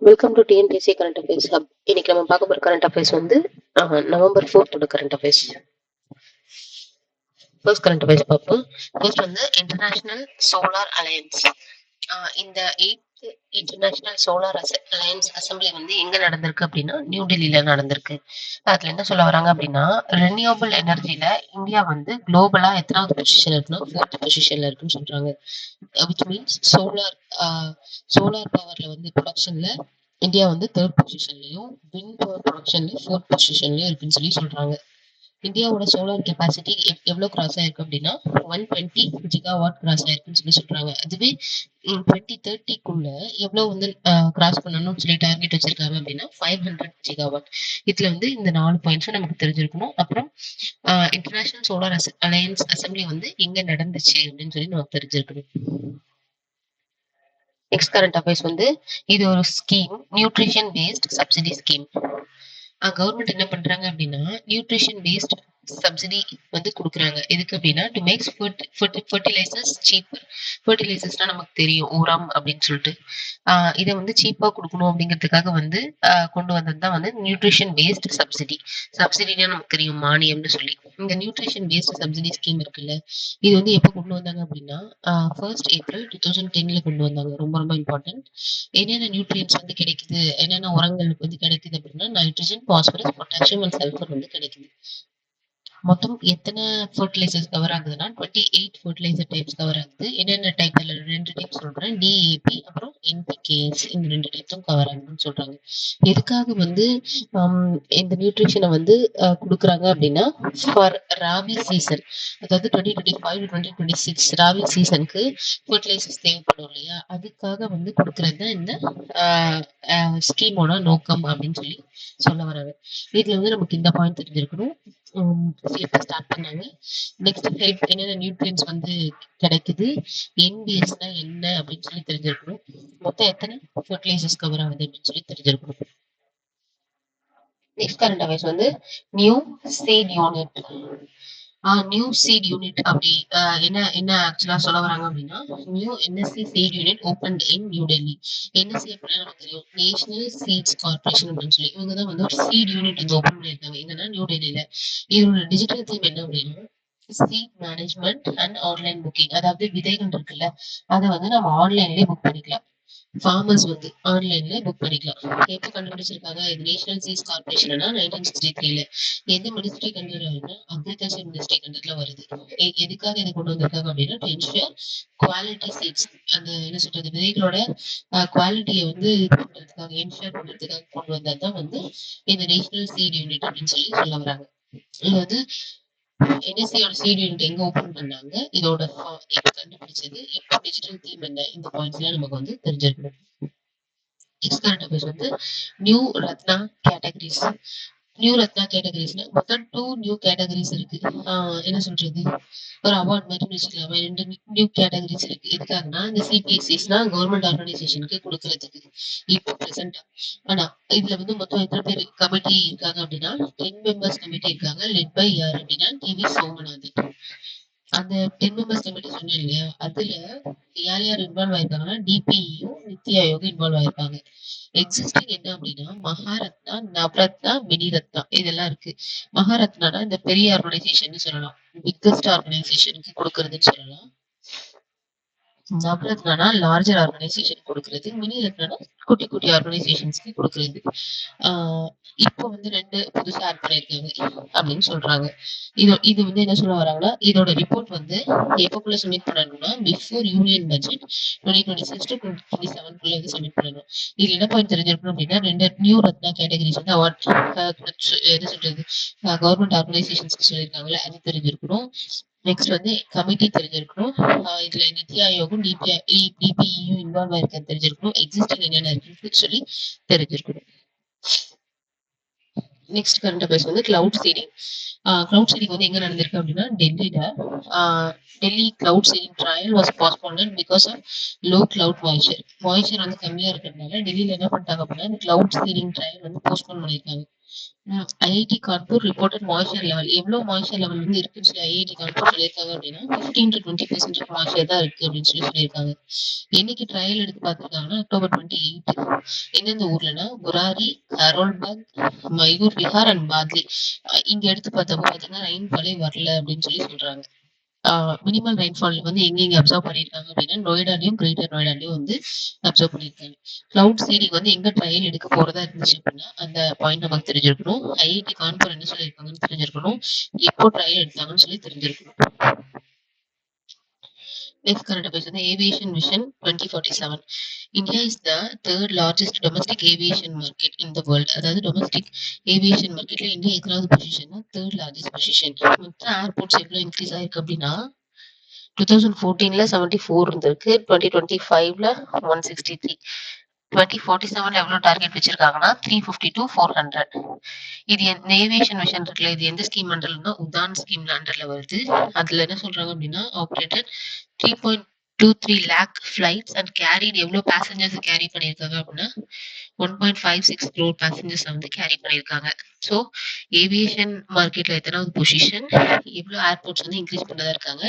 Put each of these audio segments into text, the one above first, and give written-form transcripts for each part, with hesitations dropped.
Welcome to TNPSC current affairs hub. இன்னைக்கு நம்ம பார்க்க போற கரண்ட் அஃபேர்ஸ் வந்து November 4th current affairs. First current affairs பார்ப்போம். ஃபர்ஸ்ட் வந்து இன்டர்நேஷனல் சோலார் அலையன்ஸ். இந்த 8th international solar alliance assembly வந்து எங்க நடந்திருக்கு அப்படின்னா நியூ டெல்லியில நடந்திருக்கு. அதுல என்ன சொல்ல வராங்க அப்படின்னா, ரெனியூவபிள் எனர்ஜில இந்தியா வந்து குளோபலா எத்தனாவது பொசிஷன்ல இருக்குன்னா 4th பொசிஷன்ல இருக்குன்னு சொல்றாங்க. விச் மீன்ஸ் சோலார் பவர்ல வந்து ப்ரொடக்ஷன்ல இந்தியா வந்து 3rd பொசிஷன்லயும், விண்ட் பவர் ப்ரொடக்ஷன்ல 4th பொசிஷன்லயும் இருக்குன்னு சொல்றாங்க. இந்தியாவோட சோலார் கெப்பாசிட்டி எவ்வளவு கிராஸ் ஆயிருக்கு அப்படின்னா 120 ஜிகாவாட் கிராஸ் ஆயிருக்குன்னு சொல்றாங்க. அதுவே 2030க்குள்ள எவ்வளவு வந்து கிராஸ் பண்ணணும்னு சொல்லி டார்கெட் வச்சிருக்காங்க அப்படின்னா 500 ஜிகாவாட். இதுல வந்து இந்த 4 பாயிண்ட்ஸும் நமக்கு தெரிஞ்சிருக்கணும். அப்புறம் இன்டர்நேஷனல் சோலார் அலையன்ஸ் அசம்பிளி வந்து எங்க நடந்துச்சு அப்படின்னு சொல்லி நமக்கு தெரிஞ்சிருக்கணும். நெக்ஸ்ட் கரண்ட் அஃபேர்ஸ் வந்து இது ஒரு scheme, nutrition based subsidy scheme. Government என்ன பண்றாங்க அப்படின்னா நியூட்ரிஷன் பேஸ்ட் சப்சிடி வந்து கொடுக்குறாங்க. எதுக்கு அப்படின்னா டு மேக்ஸ் ஃபர்டிலைசர்ஸ் சீப்பர். ஃபர்டிலைசர்ஸ்னா நமக்கு தெரியும் உரம் அப்படின்னு சொல்லிட்டு இதை வந்து சீப்பா கொடுக்கணும் அப்படிங்கிறதுக்காக வந்து கொண்டு வந்தது தான் வந்து நியூட்ரிஷன் பேஸ்ட் சப்சிடி. சப்சிடினா நமக்கு தெரியும் மானியம்னு சொல்லி. இந்த நியூட்ரிஷன் பேஸ்ட் சப்சிடி ஸ்கீம் இருக்குல்ல, இது வந்து எப்போ கொண்டு வந்தாங்க அப்படின்னா 1st ஏப்ரல் 2010 கொண்டு வந்தாங்க. ரொம்ப ரொம்ப இம்பார்ட்டன்ட். என்னென்ன நியூட்ரியன்ஸ் வந்து கிடைக்குது, என்னென்ன உரங்கள் வந்து கிடைக்குது அப்படின்னா nitrogen, phosphorus, potassium and sulphur வந்து கிடைக்குது. மொத்தம் எத்தனை ஃபர்டிலைசர்ஸ் கவர் ஆகுதுன்னா 28 ஃபர்டிலைசர் டைப்ஸ் கவர் ஆகுது. என்னென்ன டைப்? அதில் 2 டைப் சொல்றேன், டிஏபி அப்புறம் என்பிகேஎஸ். இந்த 2 டைப்பும் கவர் ஆகுதுன்னு சொல்றாங்க. எதுக்காக வந்து இந்த நியூட்ரிஷனை வந்து கொடுக்குறாங்க அப்படின்னா ஃபார் ராபி சீசன், அதாவது 2025 to 2026 ராபி சீசனுக்கு ஃபர்டிலைசர்ஸ் தேவைப்படும் இல்லையா, அதுக்காக வந்து கொடுக்கறது தான் இந்த ஸ்கீமோட நோக்கம் அப்படின்னு சொல்லி சொல்ல வராங்க. இதுல வந்து நமக்கு இந்த பாயிண்ட் தெரிஞ்சிருக்கணும். ஸ்டார்ட் பண்ணாங்க. நெக்ஸ்ட் ஹெல்ப் என்னென்ன நியூட்ரியன்ஸ் வந்து கிடைக்குது, என்பிஎஸ்னா என்ன அப்படின்னு சொல்லி தெரிஞ்சிருக்கணும். மொத்தம் எத்தனை ஃபர்டிலைசர்ஸ் கவர் ஆகுது அப்படின்னு சொல்லி தெரிஞ்சிருக்கணும். நெக்ஸ்ட் கரண்ட் அஃபேர்ஸ் வந்து new seat unit. New seat unit அப்படி என்ன ஆக்சுவலா சொல்ல வராங்க அப்படின்னா new NSC seat unit open in New Delhi. NSC அப்படின்னா நமக்கு தெரியும் நேஷனல் சீட்ஸ் கார்பரேஷன் அப்படின்னு சொல்லி. இவங்க தான் வந்து ஒரு சீட் யூனிட் வந்து ஓபன் பண்ணியிருக்காங்க. என்னன்னா நியூ டெல்லியில. இதோட டிஜிட்டல் தீம் என்ன அப்படின்னா seed management and online booking. அதாவது விதைகள் இருக்குல்ல, அதை வந்து நம்ம ஆன்லைன்லயே புக் பண்ணிக்கலாம். ஃபார்மர்ஸ் வந்து ஆன்லைன்ல புக் பண்ணிக்கலாம். எப்போ கண்டுபிடிச்சிருக்காங்க? இது நேஷனல் சீட்ஸ் கார்பரேஷன்னா 1963ல. எந்த மினிஸ்ட்ரி கண்டர்ல வருதுன்னா அக்ரிகல்ச்சர் மினிஸ்ட்ரி கண்டர்ல வருது. எதுக்காக இதை கொண்டு வந்திருக்காங்க அப்படின்னா டு என்ஷூர் குவாலிட்டி சீட்ஸ், அந்த என்ன சொல்றது விதைகளோட குவாலிட்டியை வந்து பண்றதுக்காக, என்ஷூர் பண்றதுக்காக கொண்டு வந்ததுதான் வந்து இந்த நேஷனல் சீட் யூனிட் அப்படின்னு சொல்லி சொல்ல வராங்க. இது வந்து என்எஸ்சியோட சீட் யூனிட் எங்க ஓபன் பண்ணாங்க, இதோட எப்ப கண்டுபிடிச்சது, எப்போ டிஜிட்டல் தீம் என்ன, இந்த பாயிண்ட்ஸ் எல்லாம் நமக்கு வந்து தெரிஞ்சிருக்கணும். நெக்ஸ்ட் கரண்ட் அஃபேர்ஸ் வந்து new Ratna categories. New Ratna கேட்டகரிஸ்ல மொத்தம் 2 நியூ கேட்டகரிஸ் இருக்கு. என்ன சொல்றது, ஒரு அவார்ட் மாதிரி வச்சுக்கலாமா. 2 நியூ கேட்டகரிஸ் இருக்கு. எதுக்காகனா இந்த சிபிஎஸ்சிஸ்னா கவர்மெண்ட் ஆர்கனைசேஷனுக்கு கொடுக்கறதுக்கு இப்போ பிரசென்டா. ஆனா இதுல வந்து மொத்தம் எத்தனை பேர் கமிட்டி இருக்காங்க அப்படின்னா 10 மெம்பர்ஸ் கமிட்டி இருக்காங்க. லெட் பை யார் அப்படின்னா டிவி சோமநாதன். அந்த 10 மெம்பர்ஸ் கமிட்டி சொன்னேன் இல்லையா, அதுல யார் இன்வால்வ் ஆயிருக்காங்கன்னா டிபியும் நித்தி ஆயோக் இன்வால்வ் ஆயிருக்காங்க. எக்ஸிஸ்டிங் என்ன அப்படின்னா மகாரத்னா, நவரத்னா, மினிரத்னா இதெல்லாம் இருக்கு. மகாரத்னானா இந்த பெரிய ஆர்கனைசேஷன் சொல்லலாம், பிக்கஸ்ட் ஆர்கனைசேஷனுக்கு கொடுக்கறதுன்னு சொல்லலாம். நவரத்னா லார்ஜர் ஆர்கனைசேஷன் கொடுக்கறது, மினி ரத்னா குட்டி குட்டி ஆர்கனைசேஷன்ஸ்க்கு கொடுக்கறது. இப்போ வந்து 2 புதுசா ஆட் பண்ணிருக்காங்க அப்படின்னு சொல்றாங்க. இது வந்து என்ன சொல்ல வராங்கன்னா இதோட ரிப்போர்ட் வந்து எப்பக்குள்ள சப்மிட் பண்ணணும்னா பிஃபோர் யூனியன் பட்ஜெட் 2026 to 2027 வந்து சப்மிட் பண்ணணும். இதுல என்ன பாயிண்ட் தெரிஞ்சிருக்கணும் அப்படின்னா 2 நியூ ரத்னா கேட்டகரிஸ் வந்து அவார்ட் என்ன சொல்றது கவர்மெண்ட் ஆர்கனைசேஷன்ஸ்க்கு சொல்லியிருக்காங்கல்ல, அது தெரிஞ்சிருக்கணும். நெக்ஸ்ட் வந்து கமிட்டி தெரிஞ்சிருக்கணும். இதுல நித்தி ஆயோகும் டிபிஇயும் இன்வால்வ் ஆயிருக்கான்னு தெரிஞ்சிருக்கணும். எக்ஸிஸ்டிங் என்னென்ன இருக்குன்னு சொல்லி தெரிஞ்சிருக்கணும். நெக்ஸ்ட் கரண்ட் அஃபேர்ஸ் வந்து கிளவுட் சீடிங். கிளவுட் சீடிங் வந்து எங்க நடந்திருக்கு அப்படின்னா டெல்லியில. Delhi cloud seeding trial was postponed because of low cloud moisture வந்து கம்மியா இருக்கிறதுனால டெல்லியில என்ன பண்ணிட்டாங்க அப்படின்னா இந்த கிளவுட் சீடிங் ட்ரையல் வந்து போஸ்ட்போன் பண்ணிருக்காங்க. IIT Kanpur reported moisture level. எவ்வளவு மாய்ச்சர் லெவல் வந்து இருக்குன்னு சொல்லி ஐஐடி கான்பூர் சொல்லியிருக்காங்க அப்படின்னா 15 to 20% மாய்ச்சர் தான் இருக்கு அப்படின்னு சொல்லி சொல்லியிருக்காங்க. என்னைக்கு ட்ரையல் எடுத்து பார்த்திருக்காங்கன்னா October 28. எந்தெந்த ஊர்லன்னா புராரி, கரோல்பாக், மைசூர் விஹார் அண்ட் பாத்லி. இங்க எடுத்து பார்த்தப்போ பாத்தீங்கன்னா ரெயின்ஃபாலே வரல அப்படின்னு சொல்லி சொல்றாங்க. மினிமல் ரெயின்ஃபால் வந்து எங்கெங்க அப்சர்வ் பண்ணியிருக்காங்க அப்படின்னா நொய்டாலையும் கிரேட்டர் நொய்டாலையும் வந்து அப்சர்வ் பண்ணியிருக்காங்க. கிளவுட் சீடிங் வந்து எங்க ட்ரையல் எடுக்க போறதா இருந்துச்சு அப்படின்னா அந்த பாயிண்ட் நமக்கு தெரிஞ்சிருக்கணும். ஐஐடி கான்பூர் என்ன சொல்லியிருக்காங்கன்னு தெரிஞ்சிருக்கணும். எப்போ ட்ரையல் எடுத்தாங்கன்னு சொல்லி தெரிஞ்சிருக்கணும். Next current affairs வந்து Aviation Vision 2047. India is the third largest domestic aviation market in the world. அதாவது domestic aviation marketல இந்தியா எத்தனாவது பொசிஷன்னா தேர்ட் லார்ஜஸ்ட் பொசிஷன். மொத்த ஏர்போர்ட்ஸ் எவ்வளவு இன்க்ரீஸ் ஆயிருக்கு அப்படின்னா 2014ல 74 இருந்திருக்கு, 2025ல 163, 2047ல எவ்வளவு டார்கெட் வச்சிருக்காங்கன்னா 350 to 400. இது இந்த ஏவியேஷன் மிஷன் இருக்குல்ல, இது எந்த ஸ்கீம் அண்டர்லன்னா உதான் ஸ்கீம் அண்டர்ல வருது. அதுல என்ன சொல்றாங்க அப்படின்னா operated 3.23 lakh flights and carried எவ்வளவு பேசஞ்சர்ஸ் கேரி பண்ணியிருக்காங்க அப்படின்னா 1.56 crore பேசஞ்சர்ஸ் வந்து கேரி பண்ணியிருக்காங்க. ஸோ ஏவியேஷன் மார்க்கெட்ல எத்தனாவது பொசிஷன், எவ்வளவு ஏர்போர்ட்ஸ் வந்து இன்க்ரீஸ் பண்ணதா இருக்காங்க,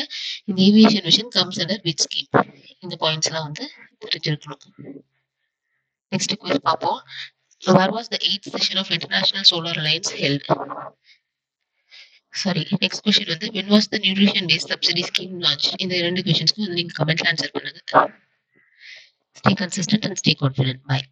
இந்த aviation mission comes under which scheme, இந்த பாயிண்ட்ஸ் எல்லாம் வந்து தெரிஞ்சிருக்கணும். நெக்ஸ்ட் குவிஸ் பார்ப்போம். Where was the 8th session of International Solar Alliance held? Sorry, next question வந்து when was the nutrition based subsidy scheme launched? இந்த ரெண்டு கொஸ்டின்ஸ்க்கு வந்து நீங்க கமெண்ட்ல ஆன்சர் பண்ணுங்க. Stay consistent and stay confident. Bye.